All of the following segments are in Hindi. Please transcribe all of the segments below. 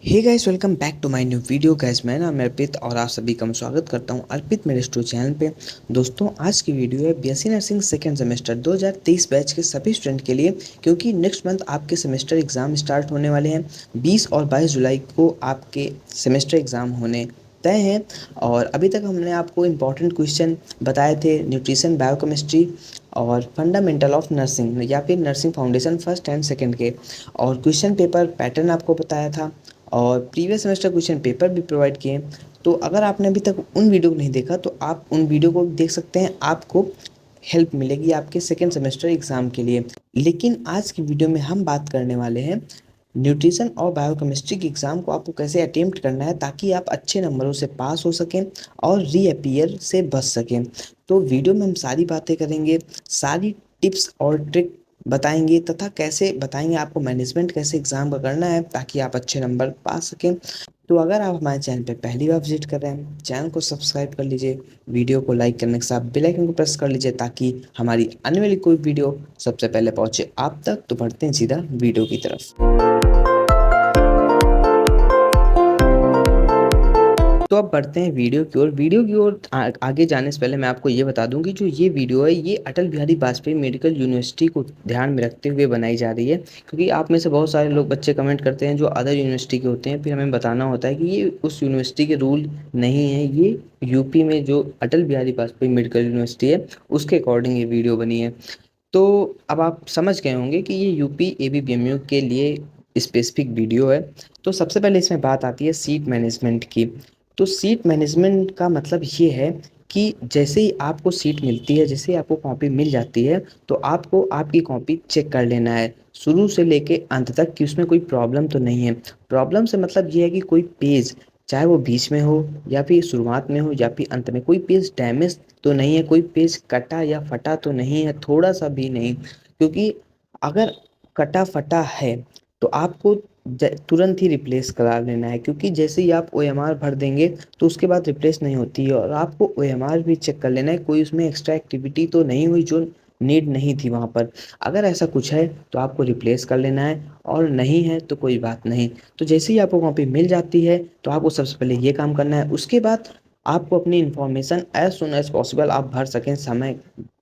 Hey guys, welcome back to my new video. Guys, मैं नाम है अर्पित और आप सभी का मैं स्वागत करता हूं अर्पित मेरे स्टूडियो चैनल पे। दोस्तों, आज की वीडियो है BSc nursing second semester 2023 batch के सभी स्टूडेंट के लिए, क्योंकि नेक्स्ट मंथ आपके सेमेस्टर एग्जाम स्टार्ट होने वाले हैं। 20 और 22 जुलाई को आपके सेमेस्टर एग्जाम होने तय हैं। और अभी तक हमने आपको इम्पॉर्टेंट क्वेश्चन बताए थे, न्यूट्रिशन, बायोकेमिस्ट्री और फंडामेंटल ऑफ नर्सिंग या फिर nursing foundation first and second के। और क्वेश्चन पेपर पैटर्न आपको बताया था और प्रीवियस सेमेस्टर क्वेश्चन पेपर भी प्रोवाइड किए। तो अगर आपने अभी तक उन वीडियो को नहीं देखा तो आप उन वीडियो को देख सकते हैं, आपको हेल्प मिलेगी आपके सेकेंड सेमेस्टर एग्जाम के लिए। लेकिन आज की वीडियो में हम बात करने वाले हैं न्यूट्रिशन और बायोकेमिस्ट्री के एग्ज़ाम को आपको कैसे अटेम्प्ट करना है ताकि आप अच्छे नंबरों से पास हो सकें और रीअपियर से बच सकें। तो वीडियो में हम सारी बातें करेंगे, सारी टिप्स और ट्रिक बताएंगे तथा कैसे बताएंगे आपको मैनेजमेंट कैसे एग्ज़ाम का करना है ताकि आप अच्छे नंबर पा सकें। तो अगर आप हमारे चैनल पे पहली बार विजिट कर रहे हैं, चैनल को सब्सक्राइब कर लीजिए, वीडियो को लाइक करने के साथ बेल आइकन को प्रेस कर लीजिए ताकि हमारी आने वाली कोई वीडियो सबसे पहले पहुंचे आप तक। तो बढ़ते हैं सीधा वीडियो की तरफ। तो अब बढ़ते हैं वीडियो की ओर आगे जाने से पहले मैं आपको ये बता दूं कि जो ये वीडियो है ये अटल बिहारी वाजपेयी मेडिकल यूनिवर्सिटी को ध्यान में रखते हुए बनाई जा रही है, क्योंकि आप में से बहुत सारे लोग बच्चे कमेंट करते हैं जो अदर यूनिवर्सिटी के होते हैं, फिर हमें बताना होता है कि ये उस यूनिवर्सिटी के रूल नहीं है, ये यूपी में जो अटल बिहारी वाजपेयी मेडिकल यूनिवर्सिटी है उसके अकॉर्डिंग ये वीडियो बनी है। तो अब आप समझ गए होंगे कि ये यूपी एबीपीएमयू के लिए स्पेसिफिक वीडियो है। तो सबसे पहले इसमें बात आती है सीट मैनेजमेंट की। तो सीट मैनेजमेंट का मतलब ये है कि जैसे ही आपको सीट मिलती है, जैसे ही आपको कॉपी मिल जाती है, तो आपको आपकी कॉपी चेक कर लेना है शुरू से लेके अंत तक कि उसमें कोई प्रॉब्लम तो नहीं है। प्रॉब्लम से मतलब ये है कि कोई पेज, चाहे वो बीच में हो या फिर शुरुआत में हो या फिर अंत में, कोई पेज डैमेज तो नहीं है, कोई पेज कटा या फटा तो नहीं है, थोड़ा सा भी नहीं। क्योंकि अगर कटा फटा है तो आपको तुरंत ही रिप्लेस करा लेना है, क्योंकि जैसे ही आप ओएमआर भर देंगे तो उसके बाद रिप्लेस नहीं होती है। और आपको ओएमआर भी चेक कर लेना है कोई उसमें एक्स्ट्रा एक्टिविटी तो नहीं हुई जो नीड नहीं थी वहाँ पर। अगर ऐसा कुछ है तो आपको रिप्लेस कर लेना है, और नहीं है तो कोई बात नहीं। तो जैसे ही आपको कॉपी मिल जाती है तो आपको सबसे पहले ये काम करना है। उसके बाद आपको अपनी information as soon as possible आप भर सकें, समय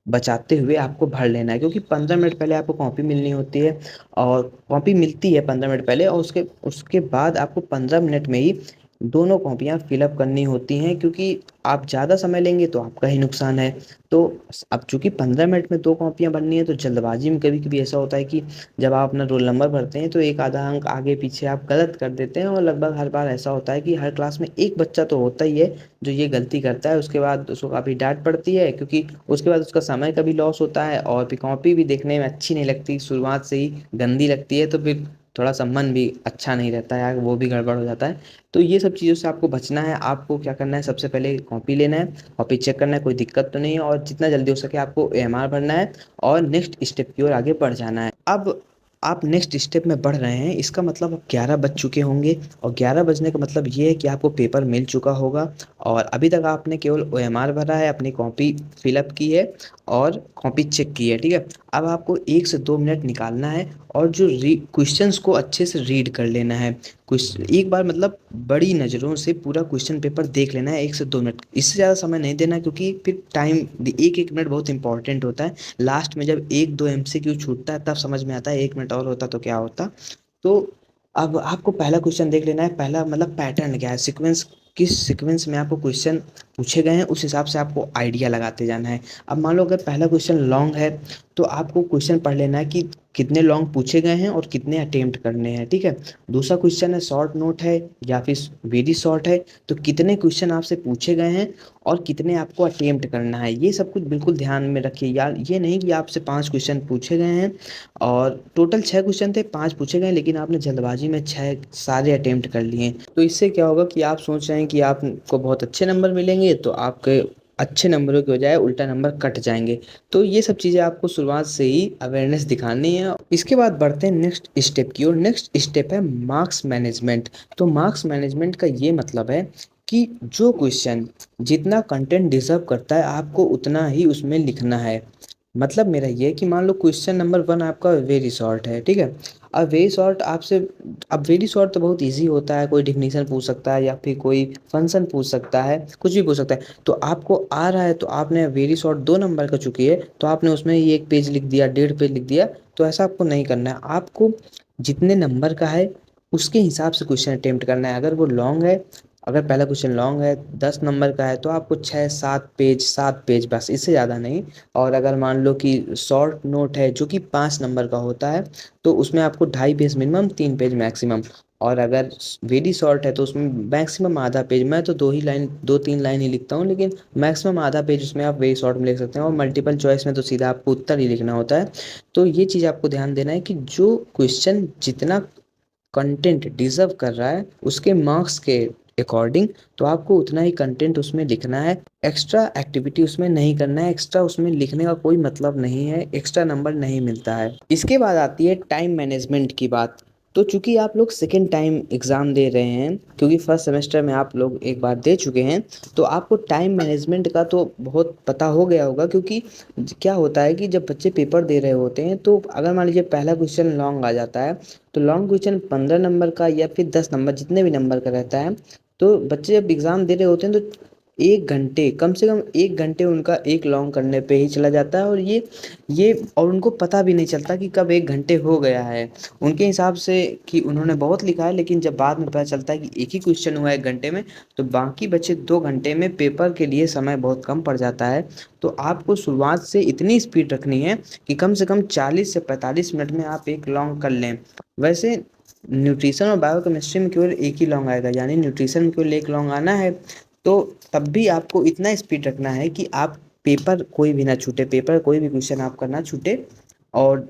बचाते हुए आपको भर लेना है, क्योंकि 15 मिनट पहले आपको कॉपी मिलनी होती है। और कॉपी मिलती है 15 मिनट पहले, और उसके उसके बाद आपको 15 मिनट में ही दोनों कॉपियाँ फिलअप करनी होती हैं, क्योंकि आप ज़्यादा समय लेंगे तो आपका ही नुकसान है। तो अब चूंकि 15 मिनट में दो कॉपियाँ बननी है, तो जल्दबाजी में कभी कभी ऐसा होता है कि जब आप अपना रोल नंबर भरते हैं तो एक आधा अंक आगे पीछे आप गलत कर देते हैं। और लगभग हर बार ऐसा होता है कि हर क्लास में एक बच्चा तो होता ही है जो ये गलती करता है। उसके बाद उसको काफ़ी डांट पड़ती है, क्योंकि उसके बाद उसका समय का भी लॉस होता है और फिर कॉपी भी देखने में अच्छी नहीं लगती, शुरुआत से ही गंदी लगती है, तो फिर थोड़ा सा मन भी अच्छा नहीं रहता है, वो भी गड़बड़ हो जाता है। तो ये सब चीज़ों से आपको बचना है। आपको क्या करना है, सबसे पहले कॉपी लेना है, कॉपी चेक करना है कोई दिक्कत तो नहीं है, और जितना जल्दी हो सके आपको एएमआर भरना है और नेक्स्ट स्टेप की ओर आगे बढ़ जाना है। अब आप नेक्स्ट स्टेप में बढ़ रहे हैं, इसका मतलब अब 11 बज चुके होंगे, और 11 बजने का मतलब ये है कि आपको पेपर मिल चुका होगा। और अभी तक आपने केवल ओएमआर भरा है, अपनी कॉपी फिलअप की है और कॉपी चेक की है, ठीक है। अब आपको 1 से 2 मिनट निकालना है और जो क्वेश्चंस को अच्छे से रीड कर लेना है। कुछ एक बार मतलब बड़ी नज़रों से पूरा क्वेश्चन पेपर देख लेना है 1 से 2 मिनट, इससे ज़्यादा समय नहीं देना, क्योंकि फिर टाइम, एक एक मिनट बहुत इंपॉर्टेंट होता है। लास्ट में जब एक दो एमसीक्यू छूटता है तब समझ में आता है 1 मिनट और होता तो क्या होता। तो अब आपको पहला क्वेश्चन देख लेना है, पहला मतलब पैटर्न क्या है, सीक्वेंस, किस सीक्वेंस में आपको क्वेश्चन पूछे गए हैं, उस हिसाब से आपको आइडिया लगाते जाना है। अब मान लो अगर पहला क्वेश्चन लॉन्ग है तो आपको क्वेश्चन पढ़ लेना है कि कितने लॉन्ग पूछे गए हैं और कितने अटेम्प्ट करने हैं, ठीक है। दूसरा क्वेश्चन है शॉर्ट नोट है या फिर वेरी शॉर्ट है, तो कितने क्वेश्चन आपसे पूछे गए हैं और कितने आपको अटेम्प्ट करना है। ये सब कुछ बिल्कुल ध्यान में रखिए यार, ये नहीं कि आपसे 5 क्वेश्चन पूछे गए हैं और टोटल 6 क्वेश्चन थे, 5 पूछे गए, लेकिन आपने जल्दबाजी में 6 सारे अटेम्प्ट कर लिए। तो इससे क्या होगा कि आप सोच रहे हैं कि आपको बहुत अच्छे नंबर मिलेंगे, तो आपके अच्छे नंबरों की बजाय उल्टा नंबर कट जाएंगे। तो ये सब चीज़ें आपको शुरुआत से ही अवेयरनेस दिखानी है। इसके बाद बढ़ते हैं नेक्स्ट स्टेप की ओर। नेक्स्ट स्टेप है मार्क्स मैनेजमेंट। तो मार्क्स मैनेजमेंट का ये मतलब है कि जो क्वेश्चन जितना कंटेंट डिजर्व करता है आपको उतना ही उसमें लिखना है। मतलब मेरा ये है कि मान लो क्वेश्चन नंबर 1 आपका वेरी शॉर्ट है, ठीक है। अब वेरी शॉर्ट आपसे, अब वेरी शॉर्ट तो बहुत ईज़ी होता है, कोई डेफिनेशन पूछ सकता है या फिर कोई फंक्शन पूछ सकता है, कुछ भी पूछ सकता है। तो आपको आ रहा है तो आपने वेरी शॉर्ट 2 नंबर का चुकी है, तो आपने उसमें ही 1 पेज लिख दिया, 1.5 पेज लिख दिया, तो ऐसा आपको नहीं करना है। आपको जितने नंबर का है उसके हिसाब से क्वेश्चन अटेम्प्ट करना है। अगर वो लॉन्ग है, अगर पहला क्वेश्चन लॉन्ग है, 10 नंबर का है, तो आपको 6-7 पेज, 7 पेज बस, इससे ज़्यादा नहीं। और अगर मान लो कि शॉर्ट नोट है जो कि 5 नंबर का होता है, तो उसमें आपको 2.5 पेज मिनिमम, 3 पेज मैक्सिमम। और अगर वेरी शॉर्ट है तो उसमें मैक्सिमम आधा पेज, मैं तो 2 ही लाइन, 2-3 लाइन ही लिखता हूँ, लेकिन मैक्सिमम आधा पेज उसमें आप वेरी शॉर्ट में लिख सकते हैं। और मल्टीपल चॉइस में तो सीधा आपको उत्तर ही लिखना होता है। तो ये चीज़ आपको ध्यान देना है कि जो क्वेश्चन जितना कंटेंट डिजर्व कर रहा है उसके मार्क्स के अकॉर्डिंग, तो आपको उतना ही कंटेंट उसमें लिखना है। एक्स्ट्रा एक्टिविटी उसमें नहीं करना है, एक्स्ट्रा उसमें लिखने का कोई मतलब नहीं है, एक्स्ट्रा नंबर नहीं मिलता है। इसके बाद आती है टाइम मैनेजमेंट की बात। तो चूंकि आप लोग सेकेंड टाइम एग्ज़ाम दे रहे हैं, क्योंकि फर्स्ट सेमेस्टर में आप लोग एक बार दे चुके हैं, तो आपको टाइम मैनेजमेंट का तो बहुत पता हो गया होगा। क्योंकि क्या होता है कि जब बच्चे पेपर दे रहे होते हैं, तो अगर मान लीजिए पहला क्वेश्चन लॉन्ग आ जाता है, तो लॉन्ग क्वेश्चन 15 नंबर का या फिर 10 नंबर, जितने भी नंबर का रहता है, तो बच्चे जब एग्ज़ाम दे रहे होते हैं तो 1 घंटे, कम से कम 1 घंटे उनका एक लॉन्ग करने पे ही चला जाता है। और ये और उनको पता भी नहीं चलता कि कब 1 घंटे हो गया है। उनके हिसाब से कि उन्होंने बहुत लिखा है, लेकिन जब बाद में पता चलता है कि एक ही क्वेश्चन हुआ है 1 घंटे में, तो बाकी बचे 2 घंटे में पेपर के लिए समय बहुत कम पड़ जाता है। तो आपको शुरुआत से इतनी स्पीड रखनी है कि कम से कम 40 से 45 मिनट में आप एक लॉन्ग कर लें। वैसे न्यूट्रिशन और बायोकेमिस्ट्री में केवल एक ही लॉन्ग आएगा, यानी न्यूट्रिशन में केवल एक लॉन्ग आना है। तो तब भी आपको इतना स्पीड रखना है कि आप पेपर कोई भी ना छूटे, पेपर कोई भी क्वेश्चन आपका ना छूटे। और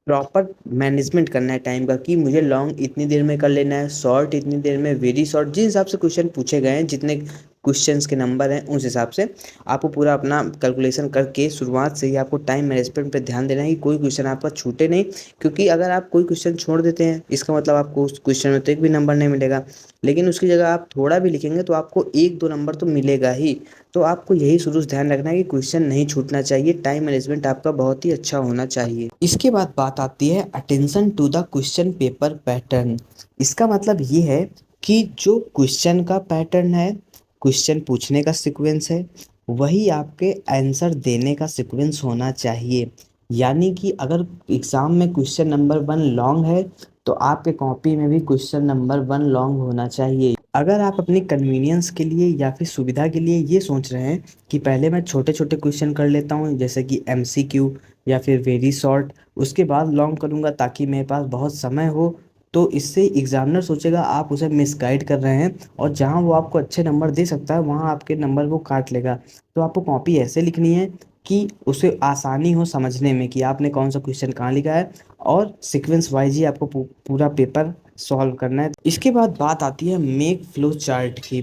प्रॉपर मैनेजमेंट करना है टाइम का, कि मुझे लॉन्ग इतनी देर में कर लेना है, शॉर्ट इतनी देर में, वेरी शॉर्ट, जिस हिसाब से क्वेश्चन पूछे गए हैं, जितने क्वेश्चंस के नंबर हैं उस हिसाब से आपको पूरा अपना कैलकुलेशन करके शुरुआत से ही आपको टाइम मैनेजमेंट पे ध्यान देना है कि कोई क्वेश्चन आपका छूटे नहीं। क्योंकि अगर आप कोई क्वेश्चन छोड़ देते हैं, इसका मतलब आपको उस क्वेश्चन में तो एक भी नंबर नहीं मिलेगा, लेकिन उसकी जगह आप थोड़ा भी लिखेंगे तो आपको 1-2 नंबर तो मिलेगा ही। तो आपको यही शुरू से ध्यान रखना है कि क्वेश्चन नहीं छूटना चाहिए, टाइम मैनेजमेंट आपका बहुत ही अच्छा होना चाहिए। इसके बाद बात आती है attention to the question paper pattern. इसका मतलब ये है कि जो क्वेश्चन का पैटर्न है, क्वेश्चन पूछने का सीक्वेंस है, वही आपके आंसर देने का सीक्वेंस होना चाहिए। यानी कि अगर एग्ज़ाम में क्वेश्चन नंबर 1 लॉन्ग है, तो आपके कॉपी में भी क्वेश्चन नंबर 1 लॉन्ग होना चाहिए। अगर आप अपनी कन्वीनियंस के लिए या फिर सुविधा के लिए ये सोच रहे हैं कि पहले मैं छोटे छोटे क्वेश्चन कर लेता हूँ, जैसे कि एमसीक्यू या फिर वेरी शॉर्ट, उसके बाद लॉन्ग करूँगा ताकि मेरे पास बहुत समय हो, तो इससे एग्जामिनर सोचेगा आप उसे मिसगाइड कर रहे हैं, और जहाँ वो आपको अच्छे नंबर दे सकता है वहाँ आपके नंबर वो काट लेगा। तो आपको कॉपी ऐसे लिखनी है कि उसे आसानी हो समझने में कि आपने कौन सा क्वेश्चन कहाँ लिखा है, और सीक्वेंस वाइज ही आपको पूरा पेपर सॉल्व करना है। इसके बाद बात आती है मेक फ्लो चार्ट की।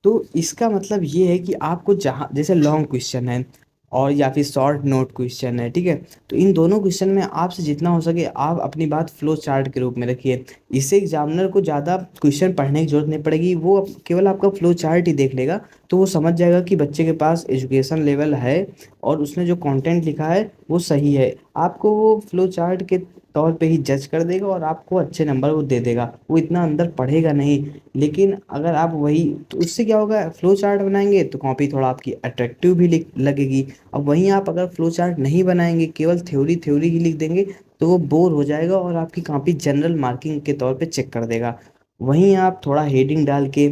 तो इसका मतलब ये है कि आपको जहाँ, जैसे लॉन्ग क्वेश्चन है और या फिर शॉर्ट नोट क्वेश्चन है, ठीक है, तो इन दोनों क्वेश्चन में आपसे जितना हो सके आप अपनी बात फ्लो चार्ट के रूप में रखिए। इससे एग्जामिनर को ज़्यादा क्वेश्चन पढ़ने की जरूरत नहीं पड़ेगी, वो केवल आपका फ्लो चार्ट ही देख लेगा, तो वो समझ जाएगा कि बच्चे के पास एजुकेशन लेवल है और उसने जो कंटेंट लिखा है वो सही है। आपको वो फ्लो चार्ट के तौर पे ही जज कर देगा और आपको अच्छे नंबर वो दे देगा, वो इतना अंदर पढ़ेगा नहीं। लेकिन अगर आप वही, तो उससे क्या होगा, फ्लो चार्ट बनाएंगे तो कॉपी थोड़ा आपकी अट्रैक्टिव भी लगेगी। अब वहीं आप अगर फ्लो चार्ट नहीं बनाएंगे, केवल थ्योरी थ्योरी ही लिख देंगे, तो वो बोर हो जाएगा और आपकी कॉपी जनरल मार्किंग के तौर पे चेक कर देगा। वहीं आप थोड़ा हेडिंग डाल के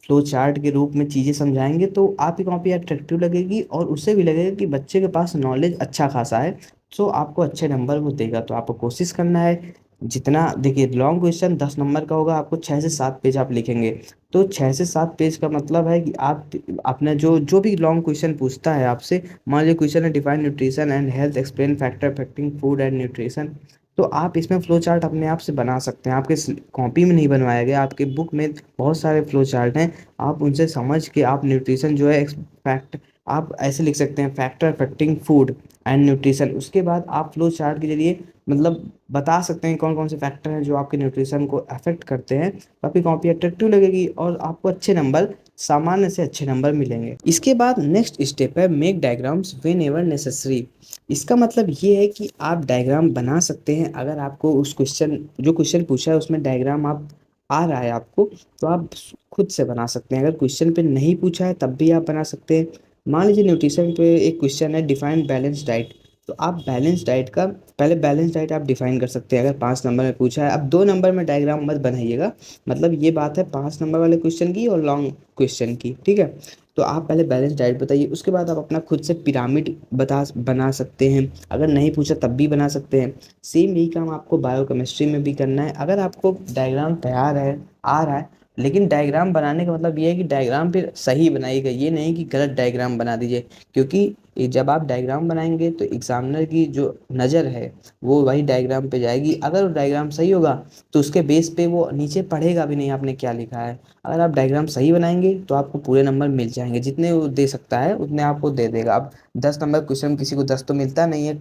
फ्लो चार्ट के रूप में चीज़ें समझाएंगे तो आपकी कॉपी अट्रैक्टिव लगेगी, और उससे भी लगेगा कि बच्चे के पास नॉलेज अच्छा खासा है, तो आपको अच्छे नंबर वो देगा। तो आपको कोशिश करना है जितना, देखिए लॉन्ग क्वेश्चन 10 नंबर का होगा, आपको 6 से 7 पेज आप लिखेंगे। तो 6 से 7 पेज का मतलब है कि आप अपना जो जो भी लॉन्ग क्वेश्चन पूछता है आपसे, मान लीजिए क्वेश्चन है define nutrition and health, explain factor affecting food and nutrition, तो आप इसमें फ्लो चार्ट अपने आप से बना सकते हैं। आपके कॉपी में नहीं बनवाया गया, आपके बुक में बहुत सारे फ्लो चार्ट हैं, आप उनसे समझ के आप न्यूट्रिशन जो है फैक्ट, आप ऐसे लिख सकते हैं factor affecting food and nutrition. उसके बाद आप फ्लो चार्ट के जरिए मतलब बता सकते हैं कौन कौन से फैक्टर हैं जो आपके न्यूट्रिशन को अफेक्ट करते हैं, तो आपकी कॉपी अट्रैक्टिव लगेगी और आपको अच्छे नंबर सामान्य से अच्छे नंबर मिलेंगे। इसके बाद नेक्स्ट स्टेप है make diagrams when ever necessary. इसका मतलब ये है कि आप डायग्राम बना सकते हैं अगर आपको उस क्वेश्चन जो क्वेश्चन पूछा है उसमें डायग्राम आप आ रहा है आपको, तो आप खुद से बना सकते हैं। अगर क्वेश्चन पे नहीं पूछा है तब भी आप बना सकते हैं। मान लीजिए न्यूट्रिशन पे एक क्वेश्चन है डिफाइन बैलेंस डाइट, तो आप बैलेंस डाइट का पहले बैलेंस डाइट आप डिफाइन कर सकते हैं अगर 5 नंबर में पूछा है। अब 2 नंबर में डायग्राम मत बनाइएगा, मतलब ये बात है 5 नंबर वाले क्वेश्चन की और लॉन्ग क्वेश्चन की, ठीक है। तो आप पहले बैलेंस डाइट बताइए, उसके बाद आप अपना खुद से पिरामिड बना सकते हैं। अगर नहीं पूछा तब भी बना सकते हैं। सेम यही काम आपको बायोकेमिस्ट्री में भी करना है। अगर आपको डायग्राम तैयार है, आ रहा है, लेकिन डायग्राम बनाने का मतलब ये है कि डायग्राम फिर सही बनाइएगा, ये नहीं कि गलत डायग्राम बना दीजिए। क्योंकि जब आप डायग्राम बनाएंगे तो एग्जामिनर की जो नज़र है वो वही डायग्राम पे जाएगी। अगर वो डायग्राम सही होगा तो उसके बेस पे वो नीचे पढ़ेगा भी नहीं आपने क्या लिखा है। अगर आप डायग्राम सही बनाएंगे तो आपको पूरे नंबर मिल जाएंगे, जितने वो दे सकता है उतने आपको दे देगा। अब 10 नंबर क्वेश्चन किसी को 10 तो मिलता नहीं है,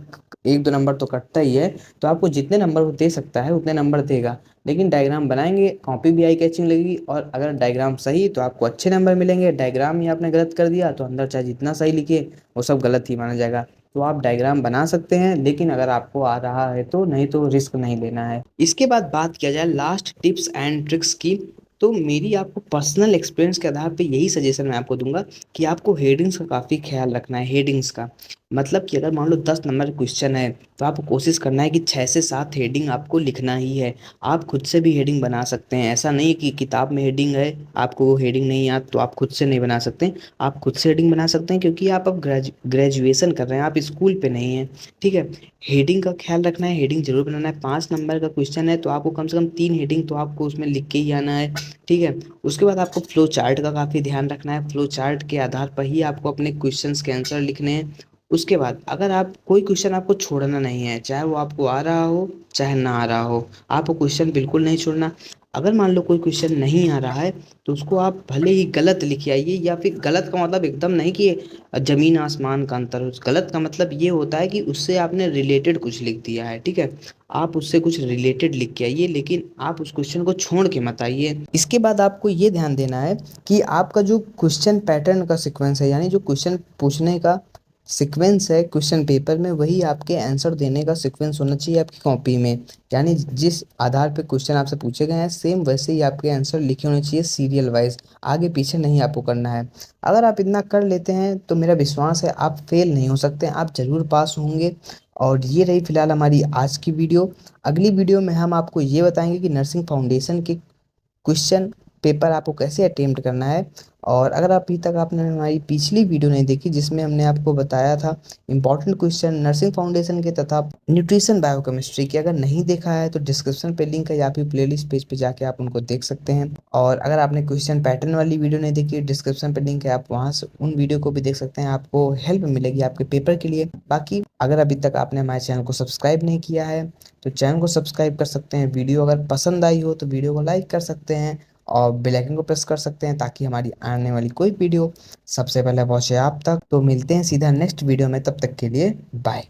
1-2 नंबर तो कटता ही है। तो आपको जितने नंबर वो दे सकता है उतने नंबर देगा। लेकिन डायग्राम बनाएंगे, कॉपी भी आई कैचिंग लगेगी, और अगर डायग्राम सही तो आपको अच्छे नंबर मिलेंगे। डायग्राम ही आपने गलत कर दिया तो अंदर चाहे जितना सही लिखिए वो सब गलत ही माना जाएगा। तो आप डायग्राम बना सकते हैं, लेकिन अगर आपको आ रहा है तो, नहीं तो रिस्क नहीं लेना है। इसके बाद बात किया जाए लास्ट टिप्स एंड ट्रिक्स की, तो मेरी आपको पर्सनल एक्सपीरियंस के आधार पे यही सजेशन मैं आपको दूंगा कि आपको हेडिंग्स का काफ़ी ख्याल रखना है। हेडिंग्स का मतलब कि अगर मान लो 10 नंबर क्वेश्चन है तो आपको कोशिश करना है कि 6 से 7 हेडिंग आपको लिखना ही है। आप खुद से भी हेडिंग बना सकते हैं, ऐसा नहीं कि किताब में हेडिंग है आपको वो हेडिंग नहीं याद तो आप खुद से नहीं बना सकते। आप खुद से हेडिंग बना सकते हैं, क्योंकि आप अब ग्रेजुएशन कर रहे हैं, आप स्कूल पे नहीं हैं, ठीक है। हेडिंग का ख्याल रखना है, हेडिंग जरूर बनाना है। 5 नंबर का क्वेश्चन है तो आपको कम से कम 3 हेडिंग तो आपको उसमें लिख के ही आना है, ठीक है। उसके बाद आपको फ्लो चार्ट का काफ़ी ध्यान रखना है, फ्लो चार्ट के आधार पर ही आपको अपने क्वेश्चंस के आंसर लिखने हैं। उसके बाद अगर आप कोई क्वेश्चन आपको छोड़ना नहीं है, चाहे वो आपको आ रहा हो चाहे ना आ रहा हो, आपको क्वेश्चन बिल्कुल नहीं छोड़ना। अगर मान लो कोई क्वेश्चन नहीं आ रहा है तो उसको आप भले ही गलत लिख आइए, या फिर गलत का मतलब एकदम नहीं कि जमीन आसमान का अंतर हो। गलत का मतलब ये होता है कि उससे आपने रिलेटेड कुछ लिख दिया है, ठीक है। आप उससे कुछ रिलेटेड लिख के आइए, लेकिन आप उस क्वेश्चन को छोड़ के मत आइए। इसके बाद आपको ये ध्यान देना है कि आपका जो क्वेश्चन पैटर्न का सीक्वेंस है, यानी जो क्वेश्चन पूछने का सीक्वेंस है क्वेश्चन पेपर में, वही आपके आंसर देने का सीक्वेंस होना चाहिए आपकी कॉपी में। यानी जिस आधार पे क्वेश्चन आपसे पूछे गए हैं सेम वैसे ही आपके आंसर लिखे होने चाहिए, सीरियल वाइज, आगे पीछे नहीं आपको करना है। अगर आप इतना कर लेते हैं तो मेरा विश्वास है आप फेल नहीं हो सकते, आप ज़रूर पास होंगे। और ये रही फिलहाल हमारी आज की वीडियो। अगली वीडियो में हम आपको ये बताएंगे कि नर्सिंग फाउंडेशन के क्वेश्चन पेपर आपको कैसे अटेम्प्ट करना है। और अगर अभी तक आपने हमारी पिछली वीडियो नहीं देखी जिसमें हमने आपको बताया था इंपॉर्टेंट क्वेश्चन नर्सिंग फाउंडेशन के तथा न्यूट्रिशन बायोकेमिस्ट्री के, अगर नहीं देखा है तो डिस्क्रिप्शन पे लिंक है, या फिर प्लेलिस्ट पेज पे जाके आप उनको देख सकते हैं। और अगर आपने क्वेश्चन पैटर्न वाली वीडियो नहीं देखी, डिस्क्रिप्शन पे लिंक है, आप वहाँ से उन वीडियो को भी देख सकते हैं, आपको हेल्प मिलेगी आपके पेपर के लिए। बाकी अगर अभी तक आपने हमारे चैनल को सब्सक्राइब नहीं किया है तो चैनल को सब्सक्राइब कर सकते हैं। वीडियो अगर पसंद आई हो तो वीडियो को लाइक कर सकते हैं और बेल आइकन को प्रेस कर सकते हैं, ताकि हमारी आने वाली कोई वीडियो सबसे पहले पहुंचे आप तक। तो मिलते हैं सीधा नेक्स्ट वीडियो में, तब तक के लिए बाय।